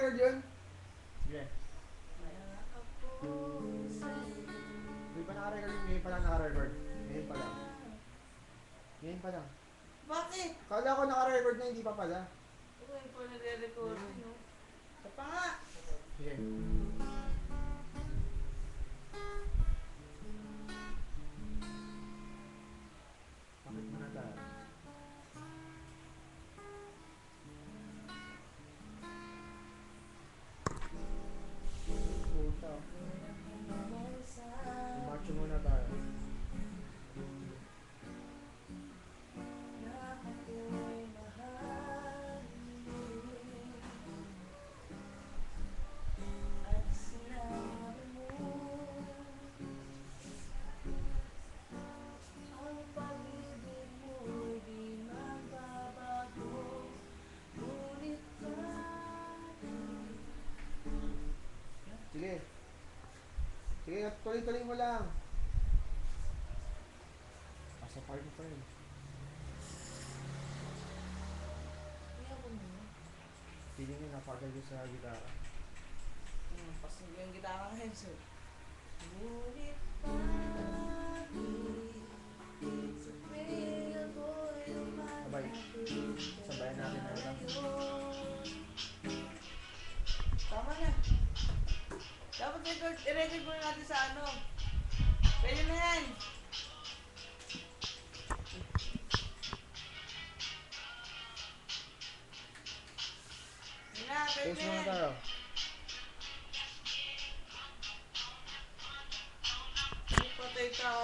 naka-record yun? Sige. Hindi pa naka-record yun. Ngayon pa lang naka-record. Ngayon pa lang. Ngayon pa lang. Bakit? Kala ko naka-record na, hindi pa pala. Ngayon pa nare-record, no? Sa pa nga. Sige. Bakit mo na tayo? Puta. Macho muna tayo. Sige. Sige, tuloy-tuloy mo lang. Asa party pa rin. Feeling nyo napagal ko sa gitara. Pasig yung gitara ng headset. Ngunit Sabay. Sabayan natin na lang. Tama na. Dapat i-record mo natin sa ano. Pwede na yan.